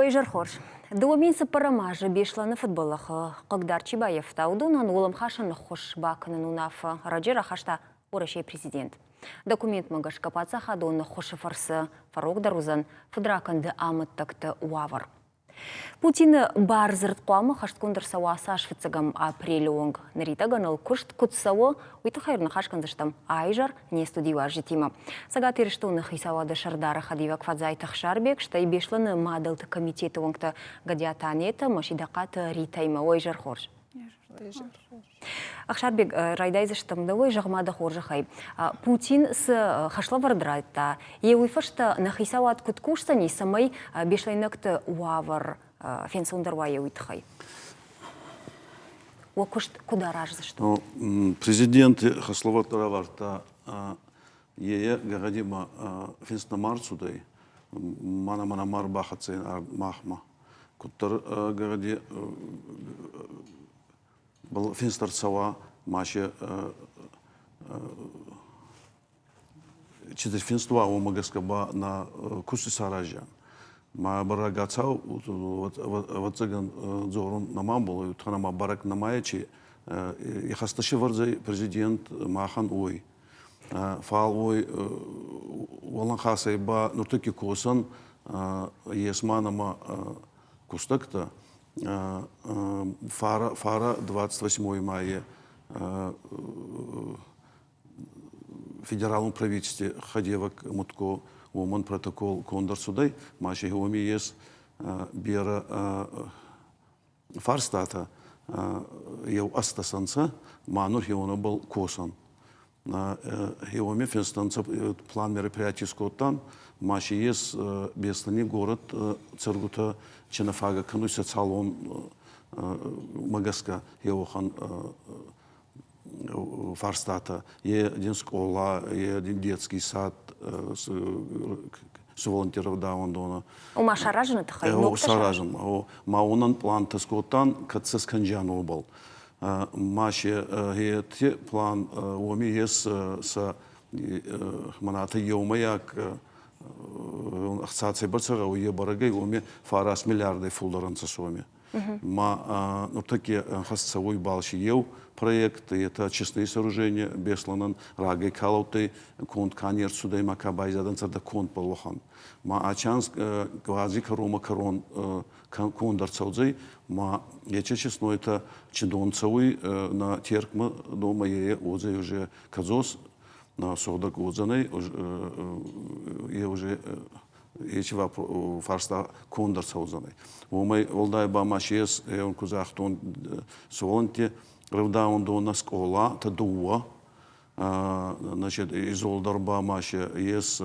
Ой, жархор. Дуаминсы парамажы бешланы футболах Қығдар Чибаев таудунан олым хашын хош бакынын унаф раджера хашта орашей президент. Документ мағаш капаца хадуны хошы фарсы фарук дарузан фудраканды амыттакты уавар. Путин бар зыртқуамы хашткундыр сауа сашфыцыгам апрелі оңг. Наритаганыл күшт күтсауы уйты хайрны хашканзыштам айжар не студива житима. Сагат ирштуны хисавады шардары хадива квадзайты хшарбек, штай бешланы мадылты комитеті оңгты гадиатанеті машидақаты ритайма ойжар хорж. Ахшарбек райдайзыштымды ой жағмады хоржы хай. Путин с хашла вардрайта. Е уйфашта на хисават күткушса не самай бешлайныкты уавар фенсундарва е уйтхай. О кушт куда ражзышты? Президент хаслава тараварта е гагадима фенсна марцудай мана мар бахацин махма. Куттар гагади был финстар сава маши читать финства у магаскаба на кусты саража. Ма барагацау вот цыган зорун намам был и тханама барак намаячи и хасташи варзай президент махан ой фал ой валан хасай ба нутыки косан есманама кустакта фара 28 мая федеральном правительстве Хадевак Мутко Уман протокол Кондор Судай Маши Гуми есть бера фарстата ев астасанца Манур Хиона был косан на Хиоми финстанца план мероприятий скоттан Маши есть беслани город Цергута Ченафага кануся салон магаска Хиохан фарстата е один школа е один детский сад с волонтеров Даундона. Ума шаражен тахай. Шаражен. Маунан план таскотан катсас канджану был. Маши те план уми ес с маната йомаяк ахсацей бацара уе барагай уми фарас миллиарды фулларан сосоми. Ма ну такие хасцевой балши ев проект это честные сооружения бесланан рагай калауты конт канер сюда и макабайзадан царда конт полохан. Ма ачанс квази карома карон кондар цаудзей ма ече честно это чедонцевый на теркма дома е отзей уже казос на содак отзаней е уже ечева фарста кондар цаудзаней. Умай олдай ба машес он кузахтон солонте Ревдаун до нас школа, та дуа, значит, из Олдарба Маши есть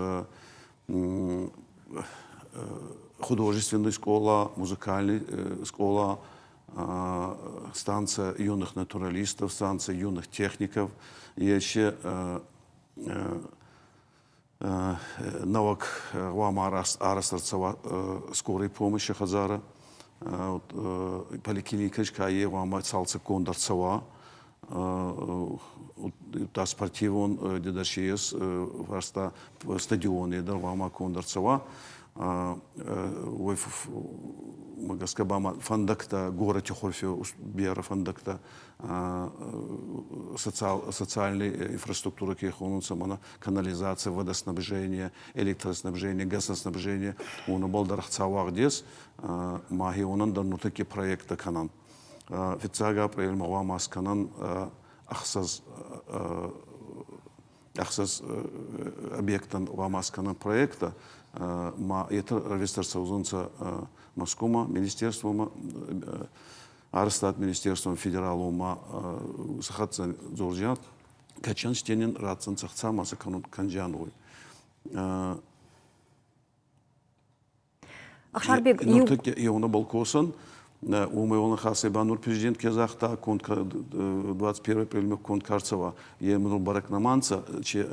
художественная школа, музыкальная школа, станция юных натуралистов, станция юных техников, еще навык вама арастарцева скорой помощи Хазара. Поликлиника Ева Салца Кондарцева, та спортивон дедашиес варста стадионе Дарвама Кондарцева, Магаскабама фандакта город Тихорфе Бера фандакта социальной инфраструктуры Кехонуцамана, канализация, водоснабжение, электроснабжение, газоснабжение, он был дарахцавах дес, маги онан да нутаки проекта канан. Фицага апрель мавамас канан ахсаз объектан вамас канан проекта, ма это ревестарца узунца Москома, министерством, Арстат министерством федералума сахатца Зоржиат, качан стенен радцан цахца маса канджановой. Ахшарбек, и он был косан, у моего нахаса банур президент Казахта, конт 21 апреля конт Карцева, я ему барак наманца, че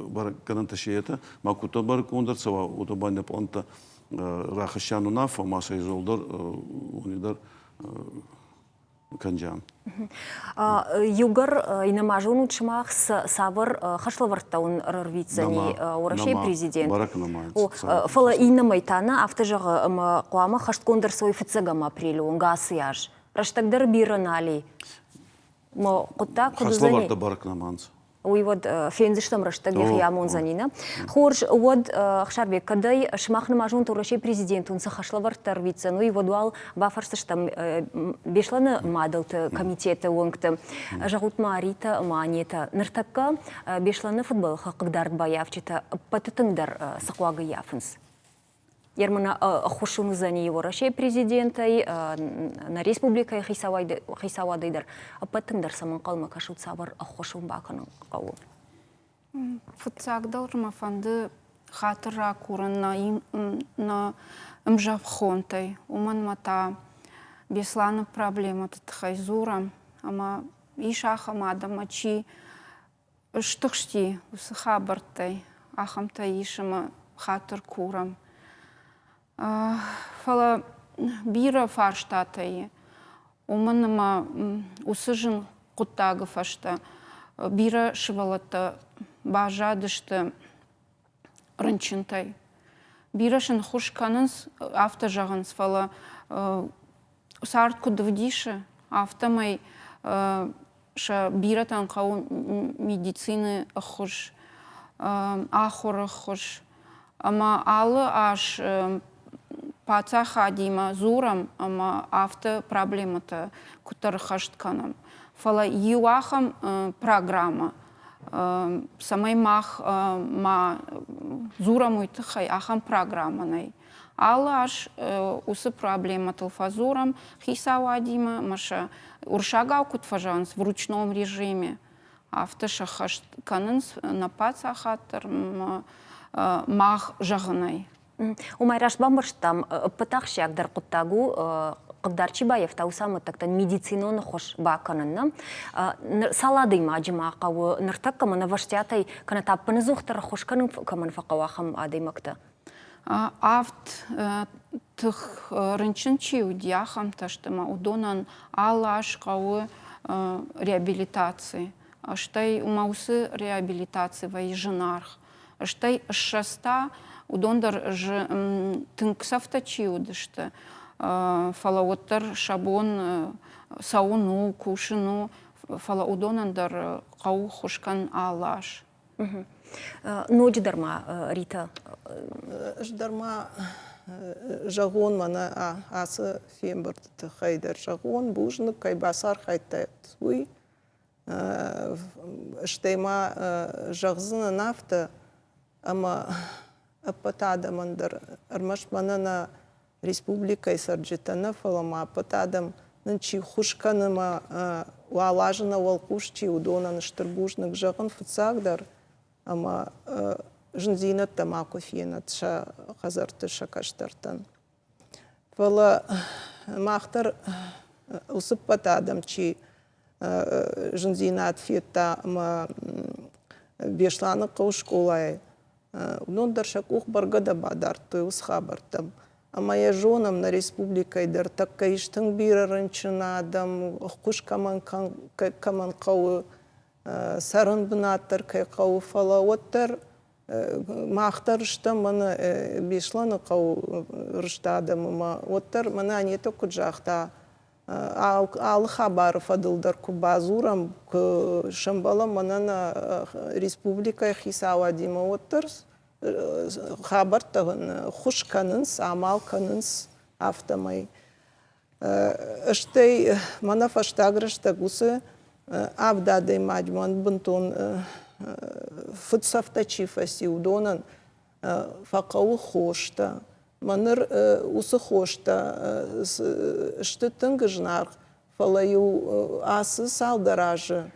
барак кананташиета, макуто барак кондарцева, утобаня планта Рахащану нафа, маса изолдар, унидар канжан. Югар инамажун учмах савар хашлавартаун рвицани урашей президент. Барак намает. Фала инамайтана автожага куама хашткондер свой фицагам апрелю унгасияж. Раштагдар биранали. Мо кутта кудузани. Хаславарта барак наманс. Ой, вот фензиштам раштаги ямон занина. Хорж вот хшарбек кадай шмахна мажун турашей президент он сахашлавар тарвица. Ну и вот дуал бафарсыштам бешлана мадалты комитеты онгты. Жагут марита манета. Нартакка бешлана футбол хакдард баявчита патытыңдар саквага яфынс. Ермана хушуны зани его рашей президентай на республика хисавадайдар. Патыңдар саман қалма кашут сабар хушун бакының қауы. Футсагдал рмафанды хатыра курын на мжавхонтай. Уман мата бесланы проблема тхайзурам. Ама ишахам адама чи штықшти усхабартай. Ахамта ишама хатыр курам. Фала бира фарштатай. Уманама усыжын куттагы фашта. Бира шывалата бажадышты рынчынтай. Бирашын хушканынс автожағынс фала сартку двдиші автомай ша биратан қау медицины хуш ахуры хуш. Ама алы аш паца хадима зурам ама авто проблемата кутар хаштканам. Фала юахам программа. Самай мах ма зурам уйтыхай ахам программанай. Алы аш усы проблема тылфазурам хисавадима маша уршагау кутфажанс в ручном режиме. Авто шахаштканынс на паца хатыр мах жағынай. Умайраш бамбарштам пытақшак дар құттагу Қыгдар Чибаев таусамы тактан медициноны хош баканынна. Салады мажыма қауы ныртак камана ваштятай кана таппыны зухтар хош канын каман фақауахам адаймакта. Авт тых рынчын чиудяхам таштыма удонан алаш қауы реабилитации. Аштай умаусы реабилитации вайжынарх. Аштай шаста удондар тынксафта чиудышты. Фалауаттар шабон сауну, кушину, фала удонандар қау хушкан алаш. Ноджи дарма, Рита? Ждарма жағуын мана асы фембірді қайдар жағуын бұжны кайбасар қайттай тұй. Штайма жағзыны нафты, ама апатадамандар армаш манана республикай сарджитаны фалама апатадам нынчи хушканыма уалажына уалқушчи удонаны штырбужнық жағын фыцагдар, ама жынзинат тамаку фенат ша қазарты шакаштартан. Фала мақтар усып патадам чи жынзинат фетта ама бешланы қауш-колай. Нондар шакух баргада бадарты усхабартам. Ама я жонам на республикай дар такка иштың бира рынчынадам, құш каман қауы сарын бынаттар кай қауы фала оттар мақтар ұштам маны бешланы қауы рыштадам, ама оттар мана анеті күджақта алы хабары фадылдар күбазурам шамбала манана республикай хисава дима оттар хабар тағын хуш канынс, амал канынс автомай. Аштай мана фаштаграшта гусы авдадай маджман бунтон фыцафта чифаси удонан фақауы хошта. Маныр усы хошта штытыңғы жынар фалаю асы салдаражы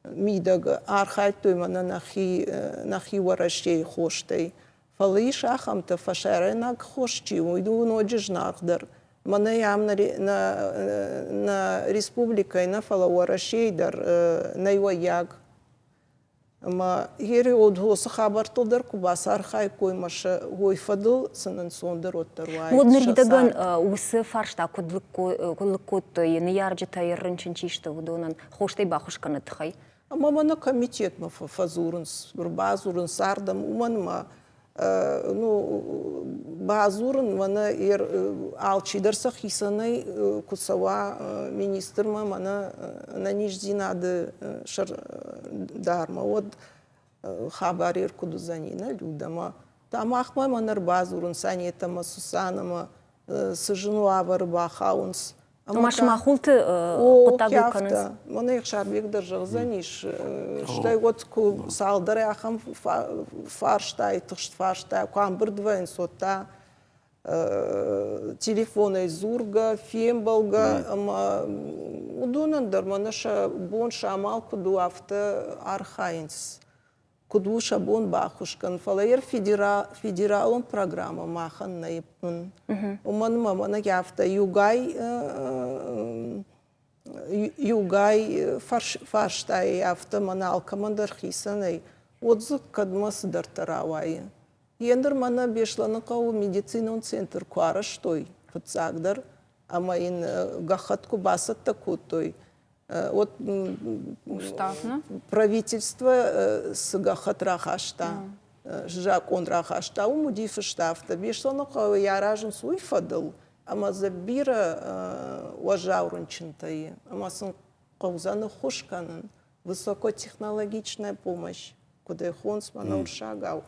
мидага архайтой мана нахи варашей хоштай. Фалай шахамта фашаренак хошчи уйду ноджи жнардар. Мана ям на республикай на фала варашей дар найваяг. Ама ери одхосы хабар толдар кубасар хай коймаша гойфадыл сынын сондыр оттар вай. Вот нырдаган усы фаршта кудлыккот ниярджи тайрын чынчишты удонан хоштай бахушканы тхай. Ама мана комитет ма фазурынс, базурын сардам уманма ну базурын мана алчидарса хисанай кусава министр мана на ниждинады шар дарма вот хабарир кудузанина людама там ахма манар базурын санетама сусанама сыжыну авар бахаунс Маш махулты кутагу каныс. Мана их шарбек даже заниш. Что вот салдары ахам фарштай, тышт фарштай, камбр двоен сота, телефоны зурга, фембалга, удонандар манаша бон шамал куду авто архаинс. Куду шабон бахушкан, фалаер федералон программа махан наипн. Уман мамана яфта югай фарштай яфта манал командар хисанай. Отзык кадмас дартаравай. Ендер мана бешлана кау медицинон центр куара штой подсагдар, амаин гахатку басат такутой. Вот правительство с Гахатрахашта, Жак он Рахашта, умудиф штафта, бешло я ражен свой фадал, ама забира уважаурунчинтай, ама сын каузаны хушканын, высокотехнологичная помощь, куда хонс манаур шагал.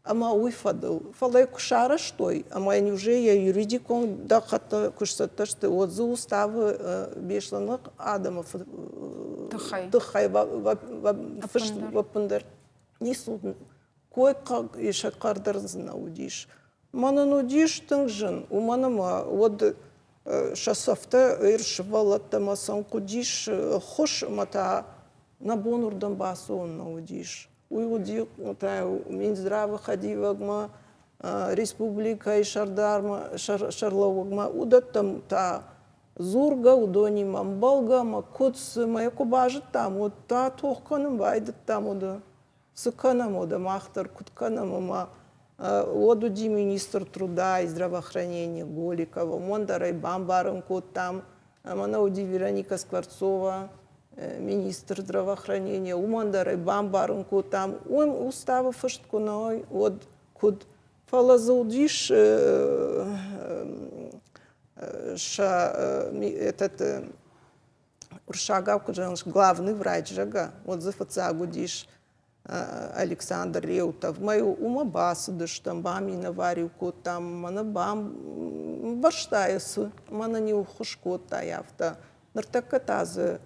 Ама уйфадыл. Фалай кушара штой. Ама я уже я юридик он да хата кушата что вот за уставы бешланок Адамов тхай вапындер не судн. Кой как еще кардер знаудиш. Мана нудиш тыңжын. У манама вот шасафта иршвалатта масан кудиш хош мата на бонурдан басон наудиш. Уйуди, Минздрава ходивагма, республика и Шарловагма, удаттам та зурга, удони мамбалга, макутс, моя кубажа там, вот та тохканам вайдат там, ода сыканам, ода махтар кутканам, одуди министр труда и здравоохранения Голикова, Мондарай Бамбарам кот там, мана уди Вероника Скворцова, министр здравоохранения, умандарай бамбарын там, устава фашткуной, вот куд фалазаудиш этот уршагав куджанш главный врач жага, вот за фацагудиш Александр Реутов, мою ума басадыш там бами наварил кот там, мана бам баштаясы, мана не ухушкот таявта, нартакатазы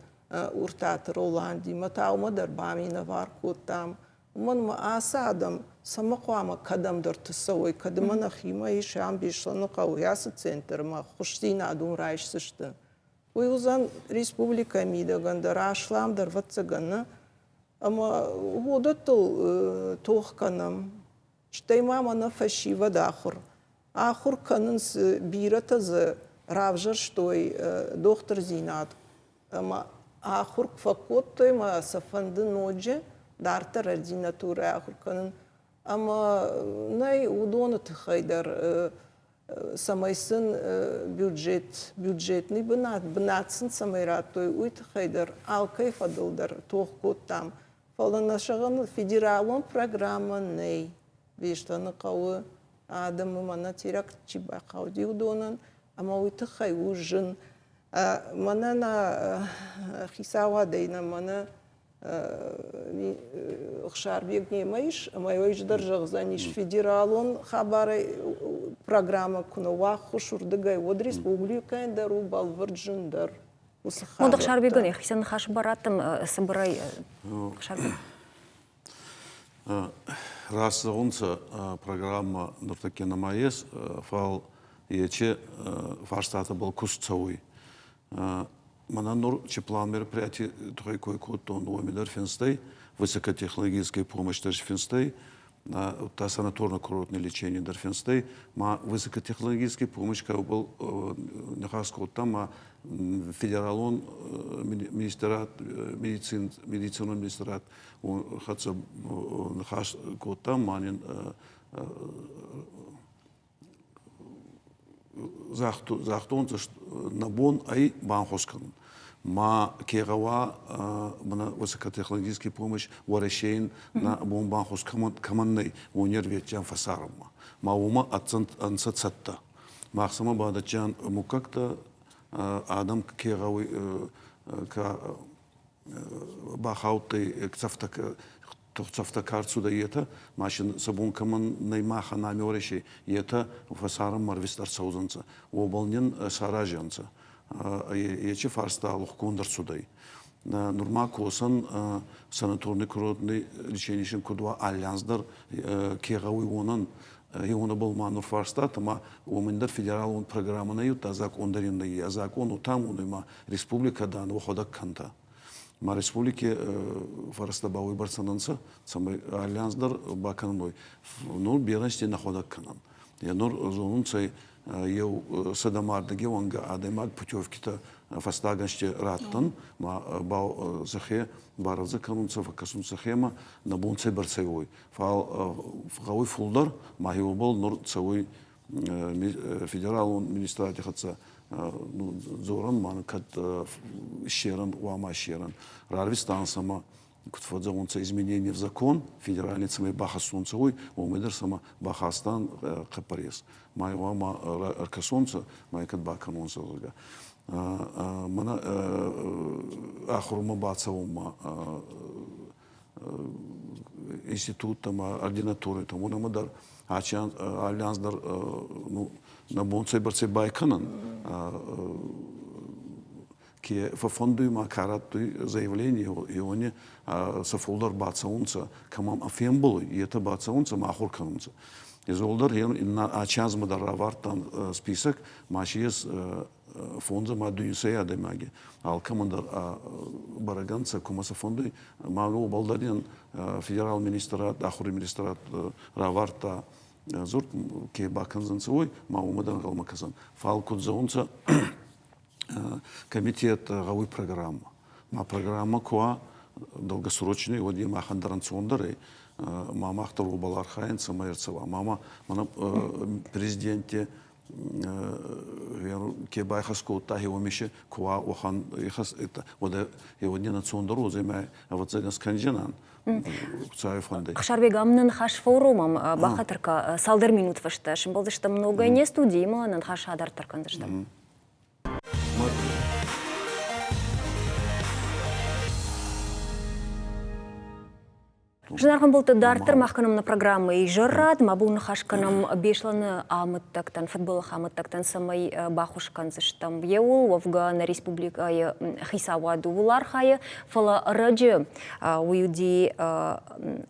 уртат Роланди, матау мадар бами наварку там, ман асадам самахвама кадам дартасой, кадамана хима и шам бишла на кауяса центр, ма хуштина адун райшсышты. Уйузан республика мида гандара шлам дарватсагана, ама водатыл тохканам, штайма мана фашива дахур. Ахур канынс биратазы равжар штой доктор Зинат, ама ахур факоттой ма сафанды ноджи дарта ординатура ахур канын, ама най удонат хайдар самайсын бюджетный бынатсын самайратой уйт хайдар алкай фадылдар тохкот там. Фаланашаган федералон программа ней вештаны кауы адамы мана терак чиба кауди удонан, ама уйт хай ужын. Мана на хисава дейна мана Хшарбек немаиш, мой ждар заниш федералон хабары программа кунова хушурдыгай вот республика дару балварджиндар. Онда Хшарбеган я хисан хаш баратым собирай Хшарбек. Раз онца программа нуртаки намаес фал ече фарштата был кусцовый. Мана нур план мероприятий тройкой кот он номер финстей высокотехнологической помощи даже финстей та санаторно-курортное лечение Дарфенстей, ма высокотехнологический помощь, как был там, федералон министерат медицинский министерат, он хотел нахас там, манин захтон набон ай банхоскан. Ма кегава мана высокотехнологический помощь варашейн на бомбанхус командный университет фасарма. Ма ума ансацатта. Максима бадачан мукакта адам кегавы ка бахауты цафта карцу да ета машин сабун командный маха нами варашей ета фасарам марвистар саузанца. Обалнен саражанца. Ече фарста лохкондер судай. Нурма косан санаторный курортный лечение кудва альянсдар кегауи онан его был манур фарста, тама умендер федерал программа на юта закон дарин на закон там он има республика дан выхода канта. Ма республике фарста бауи барсананса самый альянсдар баканой. Нур бедности находа канан. Я нур зонун цей eu sadamar de gewanga ademag putevkita fastagashte ratan ma bau zahe barazı kanunsa fakasun zahema na bunse bersevoy fal gawi fulder ma hiobol nur tsawi federal ministrati khatsa zoran man kat sheran wa ma sheran rarvistan sama кутфадзаунца изменения в закон федеральный цемей бахасунцевой умедер сама бахастан капарес майва ма аркасунца майкат баканунца лга мана ахрума бацаума института ма ординатуры тому намадар ачан альянсдар ну на бонце берце байканан ки в фонду има карат заявление и они софолдер бацаунца камам афембул и это бацаунца махур канунца изолдер на ачаз мадаравартан список машиес фонда мадуйсе адемаги ал командир бараганца комаса фонду магу балдарин федерал министрат ахур министрат раварта зурт ки баканзанцой маумадан галмаказан фалкут заунца комитет гауи программа. Ма программа коа долгосрочный вот има хандаранциондары мама ахтару балархайн самаерцева мама мана президенте кебай хаско тахи вамише коа охан ихас это вот его не национдару займа вот загас канжанан цаефанды Хашарбек амнын хаш форумом бахатырка салдар минут фашта шимбалды что много не студии маланан хаш адар таркандышта. Жинархан болты дартыр махканым на программы и жыррад, мабун хашканым бешланы амыттактан, футболах амыттактан самай бахушкан зыштам еул, вовга на республика хисаваду вулархая, фала раджи уюди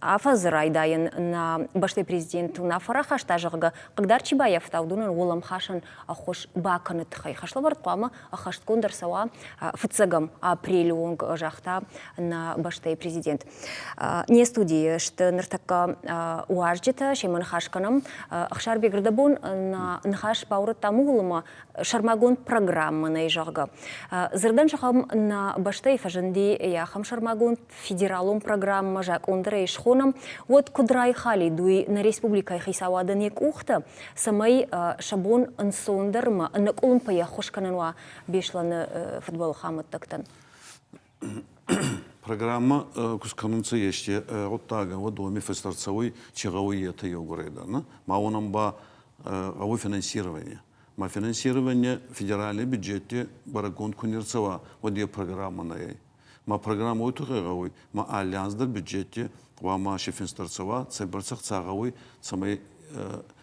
афазрайдайын на башты президенту на фарахаш тажыға, қағдар Чибаев таудунын олам хашан хош баканы тхай. Хашлавар қама хашткон дарсава фыцагам апрель онг жақта на башты президент. Не студия что нартака уажджита шеман хашканам Хашарбек Рдабун на нхаш пауры тамулма шармагон программа на ижага. Зердан шахам на баштай фажанди яхам шармагон федералом программа жак ондре ишхонам вот кудрай хали дуи на республика хисавада нек ухта самай шабон ансондерма на колумпа я хошкананва бешлан футбол хамат тактан. Программа кусканунца еще вот тага вот доме фестарцевой чеговой это югореда, на маонам ба гавой финансирование, ма финансирование федеральный бюджете барагон кунерцева вот где программа на ей, ма программа вот гавой, ма альянс дар бюджете ва ма шефинстарцева цеберцах цагавой самой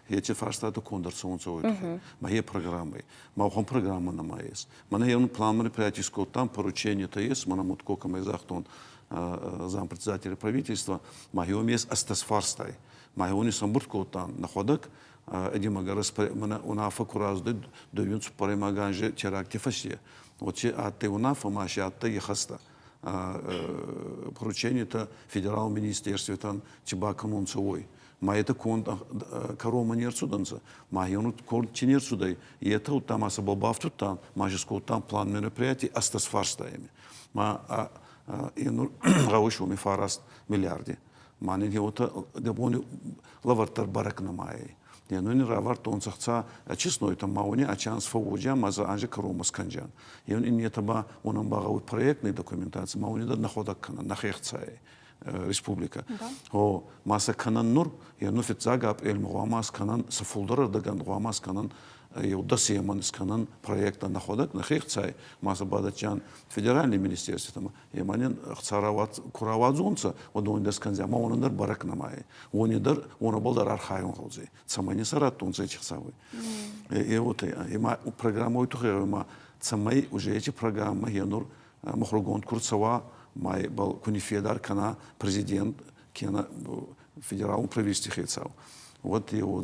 эти фарстаты кондерционцевой, моей программой, моем программа на моей. Мне он план мероприятий там поручение то есть, мы нам откока мы захтон зампредседателя правительства, моем есть астас фарстай, моем не самбуртко там находок, эти магарас унафа куразды доюнс паре маганже теракти фасье, вот че а ты унафа маши а ты ехаста. Поручение то федерал министерстве там тиба канонцевой. ма это конт карома нерцуданца, ма юнут конт чинерцудай, и это вот там асабал бафтутан, ма жескол там план мероприятий астас фарстаями. Ма инур гаушу ми фараст миллиарди. Ма не вот дебони лавартар барак намай. Я ну не раварт он сахца честно это мауни а чанс фауджа маза анже карома сканджан. И он не таба он багау проектной документации мауни да находак кана нахехцай. Республика. О, маса канан нур, я ну фитзагап эль муамас канан сафулдара даган муамас канан юдасы яманс канан проекта находак нахехцай маса бадачан федеральный министерство там яманен хцарават куравадзунца одондас канза маундар барак намай. Онедар онабалдар архайон холзы. Самани саратунца чхсавы. И вот има программа уйтухема самай уже эти программы янур мохругон курцава май был кунифедар кана президент кена федерал правительства хецал. Вот его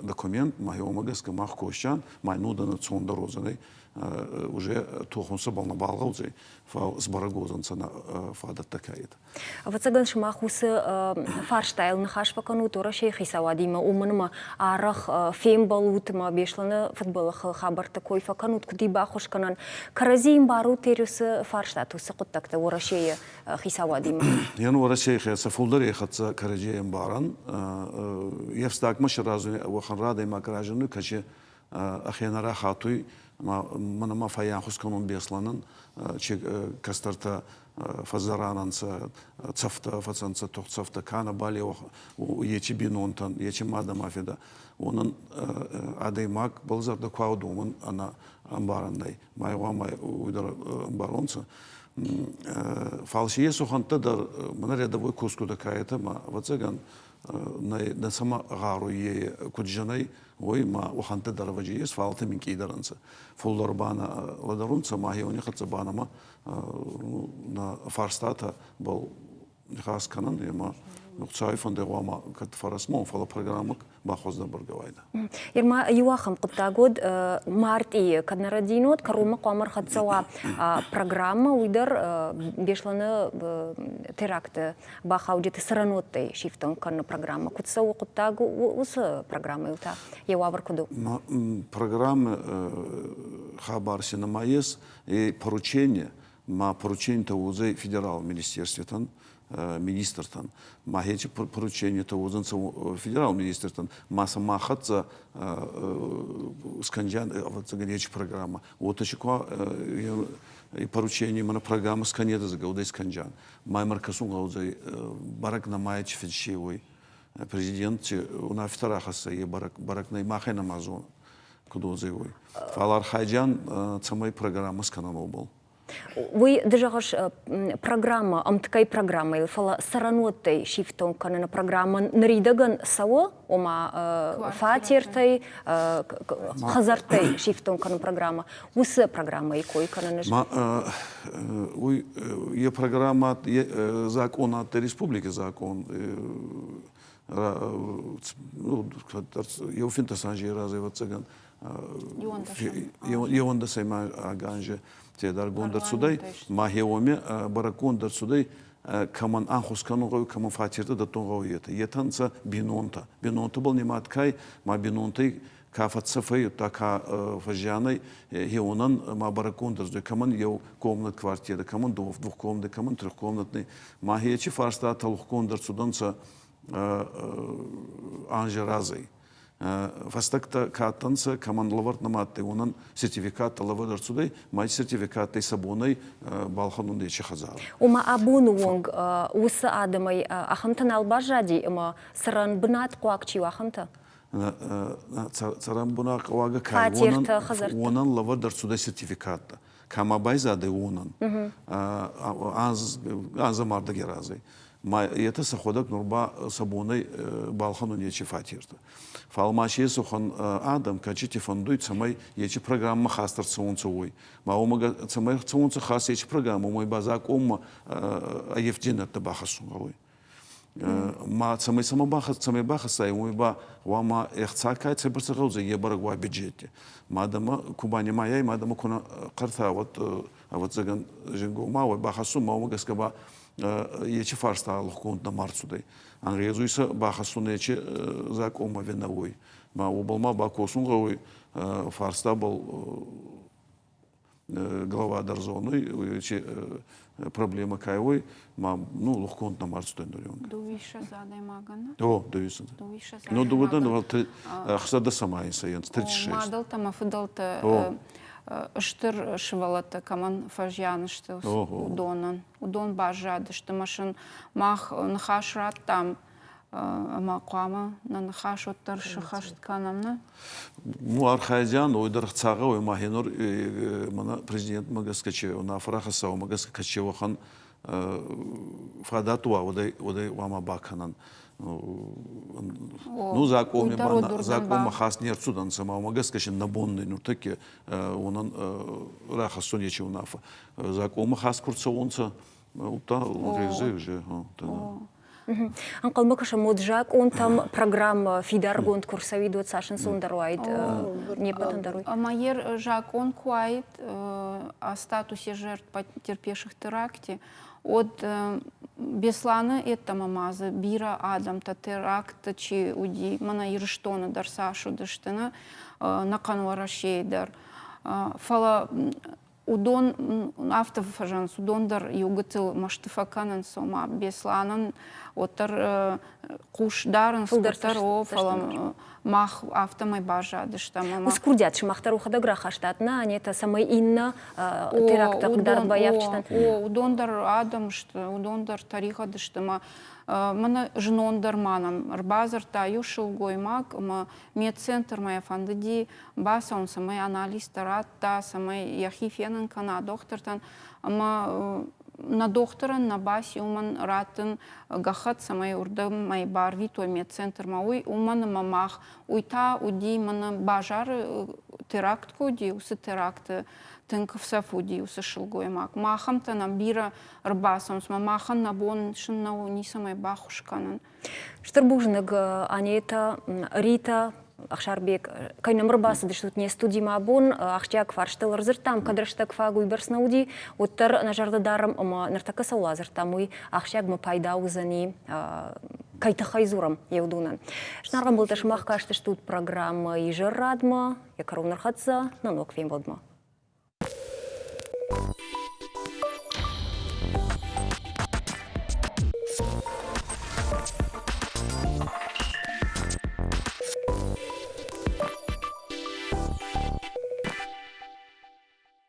документ моего магаска махкошан май нуда на цонда розаной уже тухонса был на балгаузе фал сбарагозанца на фада такая. Вот цаган шмахусы фарштайл нахаш покану тора шейхи савадима уманма арах фем балутма бешлана футболах хабар такой факанут куди бахош канан каразим бару терюс фарштатусы куттакта ора шея хисавадима. Яну ора шейхи сафулдар ехатса караджеем баран евстак машразу вахан рада има каражну каче ахенара хатуй ما فيان خسكنون بيصلانن شيء كسترتا فزرانانسا تصفتا فصنسا تصفتا كان بالي ويجي بينونتن يجي مادا ما فيدا ونن عادي ماك بلزر دكواو دومن أنا أمبارنداي ما يوام ما يقدر أمبارونسا فالشيء سخن تدر من ريدا بوي كوسكو دكايتا ما وتزعن на сама гару е куджанай ой ма уханта дарваджиес фалта минки идаранца фулдарбана ладарунца магиони хацабанама на фарстата был хас канан ема нуцай фон де вама кат фарасмон фала программак бахозда бургавайда Ирма юахам куттагод март и каднарадинот карума камар хатсава программа уйдар бешлана теракт бахаудит сараноттай шифтон канна программа кутсау куттагу ус программа юта явавар куду программа хабар синамаес и поручение ма поручение то федерал министерстве министртан махечи поручение то узан федерал министртан маса махатса сканджан вот загоречь программа вот еще и поручение мана программа сканеда загаудей сканджан май маркасун гаудей барак на маечи федшивой президент у на вторахаса и барак на махай на мазон куда заевой фалар хайджан самой программа скананул был. Вы даже программа, амткай программа, или фала сараноттай шифтон канана программа наридаган сао, ома фатиртай, хазартай шифтон канана программа, усы программа и кой канана. Уй, е программа, закон от республики закон. Я уфинта санжи разы вот цаган. Йонда сайма аганже. Тедар гондар судай, махеоме баракондар судай, каман анхускану каман фатирта да тонгауета. Етанца бинонта. Бинонта был нематкай, ма бинонтай кафат сафай, така фажаной, хеонан ма баракондар судай, каман ев комнат квартира, каман двухкомнатный, каман трехкомнатный. Ма хечи фарста талухкондар суданца анже разай. Фастакта катанца каман лаварт наматты, онан сертификат лавадар судай, май сертификат сабунай балханун дечи хазар. Ума абуну вонг усы адамай ахамтан албажади, ума саран бнат куакчи ахамта. Саран бнат куага кай, онан лавадар судай сертификат. Кама байзады онан. Азамарда геразай. Это саходак нурба сабуной балхану нечи фатирта. Фалмаши сухан адам качити фондует самой ечи программа хастар цунцуй. Маумага самой цунцу хас ечи программа мой базак умма аевдина табахасунгой. ма самый бахаса ему ба вама эхцакай цебрцагаузе ебарагва бюджете мадама кубани маяй мадама куна карта вот заган жингу мауэ бахасу мауэ гаскаба ечи фарста лохкунт на марцудай ангрезуйса бахасу нечи закома виновой ма убалма бакосун гауй фарста был глава дарзоны ечи проблема кайвой мам ну лохкунт на марцудай нурёнга Дуиша задай магана. о дуиса Дуиша задай ну дугудан магана. вот хсада сама инсаянс 36 Мадал там афдалта штыр швалата каман фажян что удонан. Удон бажады что машин мах нахашрат там мақама на нахаш оттар шахашт канамна. Ну архаядян ойдар цага ой махинор мана президент магаскаче на фарахаса магаскаче вахан фадатуа одай вама баканан ну закоме бана закома хас нерцудан сама магаскаче набонный ну таки онан рахасон ече унафа закома хас курцавонца ута резе уже Анкал мыкыша моджак, он там программа фидаргонт курсовый 20 сондаруайд, не потандаруй. Майер жак он куайт о статусе жертв потерпевших теракте от Беслана это мамаза бира адам та теракт чи уди мана ирштона дарсашу даштена на канварашейдар фала удон автофажан судондар югатыл маштыфаканан сома Бесланан отар кушдаран скутар фалам мах автомай бажа даштама. Скурдят шмахтару хадагра хаштатна, они это самый инна теракта удар боявчтан. Удондар адам что удондар тариха даштама. Мана жнондар манам арбазар та юшил гоймак ма медцентр моя фандади баса он самый анализ тарат та самый яхифенен кана доктортан ама на доктора на басе уман ратен гахат самый урдам май барви то медцентр мауй уман мамах уйта уди мана бажар теракт коди усы теракт тынков сафуди усы шилгоймак махам-то нам бира рбасам с мамахан набон шиннау не самый бахушканан. Штырбужныг они это Рита Ахшарбек кайнам рбасы дыштут не студима абон ахчак фарштыл рзыртам кадрыштак фагуй берснауди оттар нажарды дарым ама нартака саулазыртам уй ахчак мы пайда узани кайта хайзурам еудунан. Шнаргам был ташмах кашты штут программа ежерадма якару нархатса на ног фейм водма.